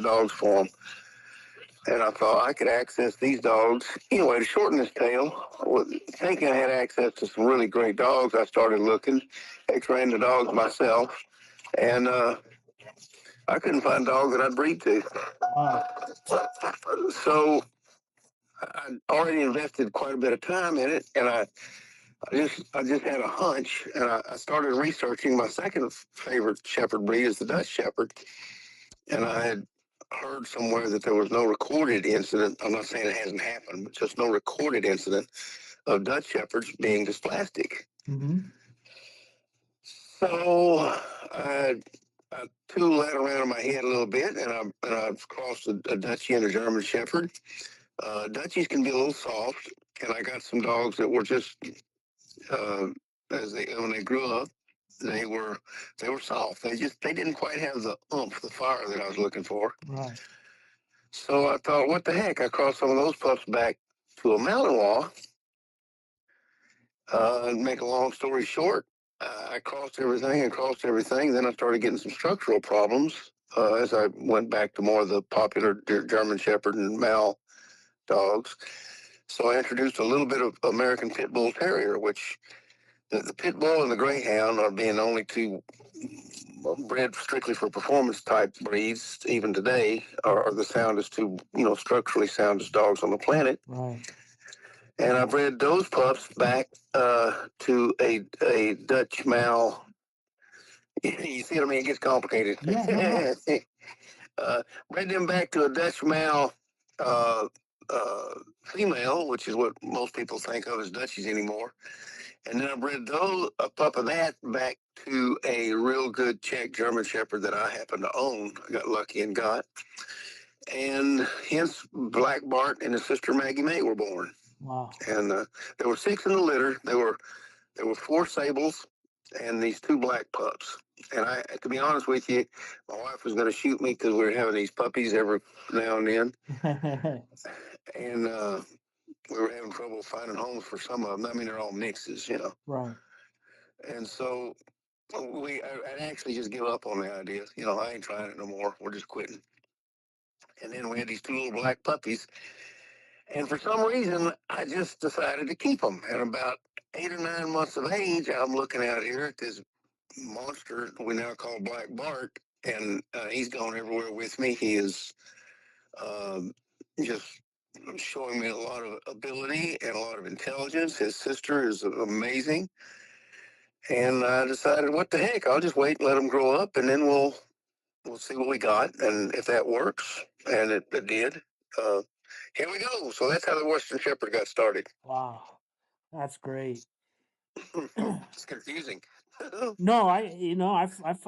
dogs for them. And I thought I could access these dogs. Anyway, to shorten this tale, thinking I had access to some really great dogs, I started looking, x-raying the dogs myself, and I couldn't find a dog that I'd breed to. Wow. So I already invested quite a bit of time in it, and I just had a hunch, and I started researching. My second favorite shepherd breed is the Dutch Shepherd, and I had heard somewhere that there was no recorded incident. I'm not saying it hasn't happened, but just no recorded incident of Dutch Shepherds being dysplastic. Mm-hmm. So I tooled that around in my head a little bit, and I've crossed a Dutchie and a German Shepherd. Dutchies can be a little soft, and I got some dogs that were just uh, when they grew up, they were they were soft. They didn't quite have the oomph, the fire that I was looking for. Right. So I thought, what the heck? I crossed some of those pups back to a Malinois. Make a long story short, I crossed everything and crossed everything. Then I started getting some structural problems as I went back to more of the popular German Shepherd and Mal dogs. So I introduced a little bit of American Pit Bull Terrier, which the Pit Bull and the Greyhound are being only two bred strictly for performance type breeds, even today, are the soundest two, structurally soundest dogs on the planet. Right. And I bred those pups back to a Dutch Mal. You see what I mean? It gets complicated. Yeah. No. No. Bred them back to a Dutch Mal uh, female, which is what most people think of as Dutchies anymore. And then I bred a pup of that back to a real good Czech German Shepherd that I happen to own. I got lucky and got. And hence Black Bart and his sister Maggie May were born. Wow. And there were six in the litter. There were four sables and these two black pups. And to be honest with you, my wife was going to shoot me because we were having these puppies every now and then, and we were having trouble finding homes for some of them. I mean, they're all mixes. Right. And so I'd actually just give up on the idea. I ain't trying it no more. We're just quitting. And then we had these two little black puppies. And for some reason, I just decided to keep them. At about 8 or 9 months of age, I'm looking out here at this monster we now call Black Bart, and he's gone everywhere with me. He is just showing me a lot of ability and a lot of intelligence. His sister is amazing. And I decided, what the heck? I'll just wait and let him grow up, and then we'll see what we got, and if that works. And it did. Here we go. So that's how the Western Shepherd got started. Wow. That's great. It's confusing. No, I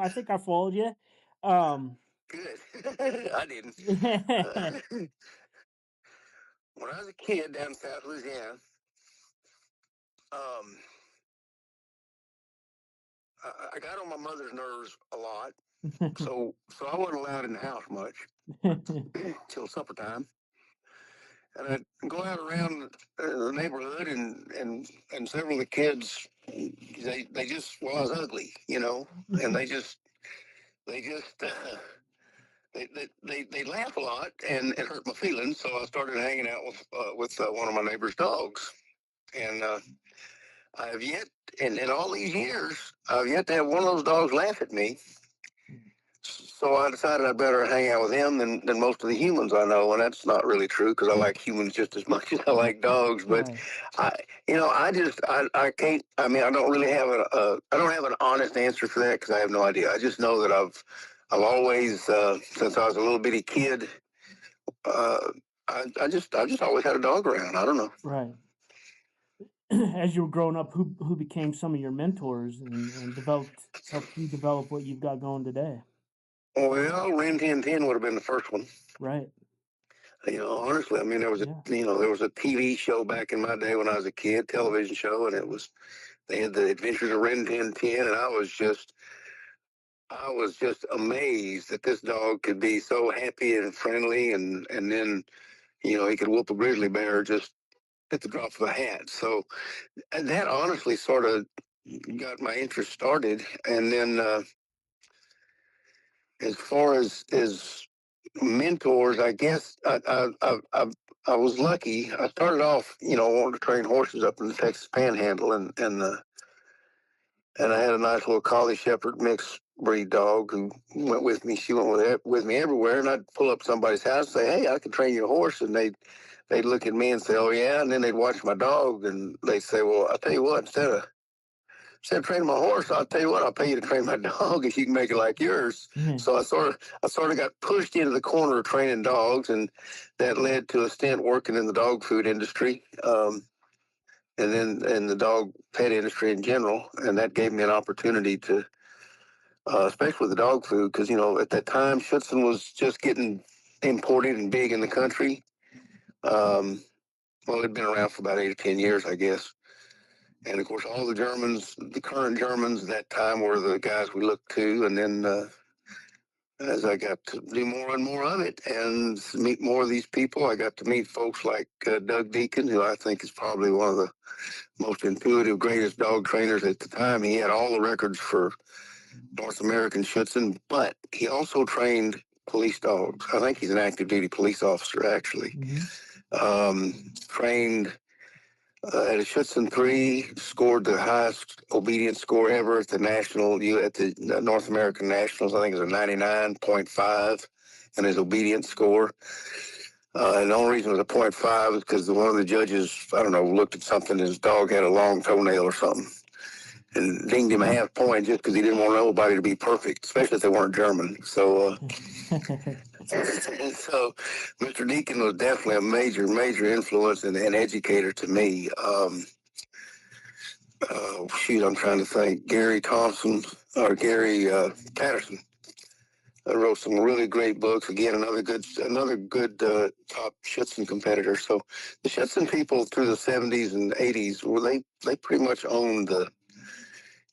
think I followed you. Um, Good. I didn't. right. When I was a kid down in South Louisiana, um, I got on my mother's nerves a lot, so I wasn't allowed in the house much till supper time. And I'd go out around the neighborhood, and several of the kids, they just, well, I was ugly, and they just they laugh a lot, and it hurt my feelings. So I started hanging out with one of my neighbor's dogs, and I have yet, in all these years, I've yet to have one of those dogs laugh at me. So I decided I'd better hang out with him than most of the humans I know, and that's not really true because I like humans just as much as I like dogs. But Right. I can't. I mean, I don't really have I don't have an honest answer for that because I have no idea. I just know that I've always since I was a little bitty kid, uh, I just always had a dog around. I don't know. Right. As you were growing up, who became some of your mentors and helped you develop what you've got going today? Well, Ren 1010 would have been the first one. Right. Honestly, I mean, Yeah. there was a TV show back in my day when I was a kid, television show, and they had the Adventures of Ren 1010, and I was just amazed that this dog could be so happy and friendly, and then, he could whoop a grizzly bear just at the drop of a hat. So and that honestly sort of got my interest started. And then as far as mentors, I guess I was lucky. I started off, wanting to train horses up in the Texas Panhandle, and I had a nice little collie shepherd mixed breed dog who went with me. She went with me everywhere, and I'd pull up somebody's house and say, "Hey, I can train you a horse," and they'd look at me and say, "Oh yeah," and then they'd watch my dog and they'd say, "Well, I'll tell you what, instead of training my horse, I'll tell you what, I'll pay you to train my dog if you can make it like yours." Yeah. So I sort of got pushed into the corner of training dogs, and that led to a stint working in the dog food industry, and then in the dog pet industry in general, and that gave me an opportunity to, especially with the dog food, because at that time Schutzhund was just getting imported and big in the country. Well, it'd been around for about 8 or 10 years, I guess. And of course, all the Germans, the current Germans at that time, were the guys we looked to. And then as I got to do more and more of it and meet more of these people, I got to meet folks like Doug Deacon, who I think is probably one of the most intuitive, greatest dog trainers at the time. He had all the records for North American Schutzhund, but he also trained police dogs. I think he's an active duty police officer, actually. Trained at a Schutzhund 3, scored the highest obedience score ever at the North American Nationals. I think it was a 99.5 in his obedience score. And the only reason it was a 0.5 is because one of the judges, I don't know, looked at something, his dog had a long toenail or something, and dinged him a half point just because he didn't want nobody to be perfect, especially if they weren't German. So, and so Mr. Deacon was definitely a major, major influence and educator to me. I'm trying to think. Gary Thompson or Gary Patterson. I wrote some really great books. Again, another good top Schutzhund competitor. So the Schutzhund people through the 70s and 80s, well, they pretty much owned the.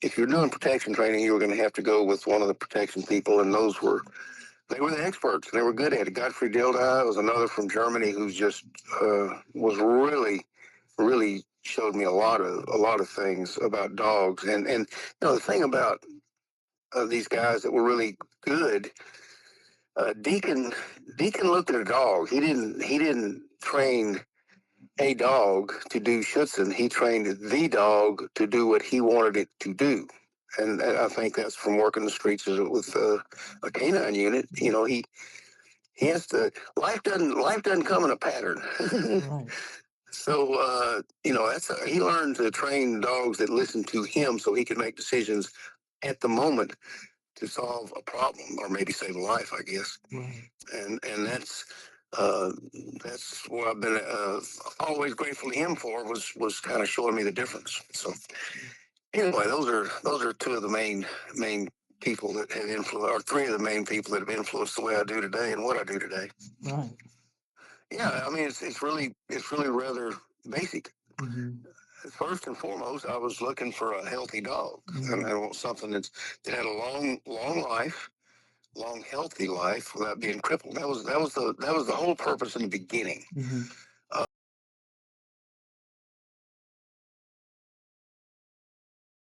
If you're doing protection training, you were going to have to go with one of the protection people, and they were the experts. And they were good at it. Godfrey Dildai was another from Germany who's just was really, really showed me a lot of things about dogs. And the thing about these guys that were really good. Deacon looked at a dog. He didn't train a dog to do Schutzhund. He trained the dog to do what he wanted it to do. And I think that's from working the streets with a canine unit. He has to. Life doesn't come in a pattern. Right. So he learned to train dogs that listen to him, so he could make decisions at the moment to solve a problem or maybe save a life, I guess. Right. And that's what I've been always grateful to him for, was kind of showing me the difference. So anyway, those are two of the main people that have influenced, or three of the main people that have influenced the way I do today and what I do today. Right. Yeah, I mean it's really rather basic. Mm-hmm. First and foremost, I was looking for a healthy dog, and I want something that had a long life, long healthy life without being crippled. That was the whole purpose in the beginning. Mm-hmm.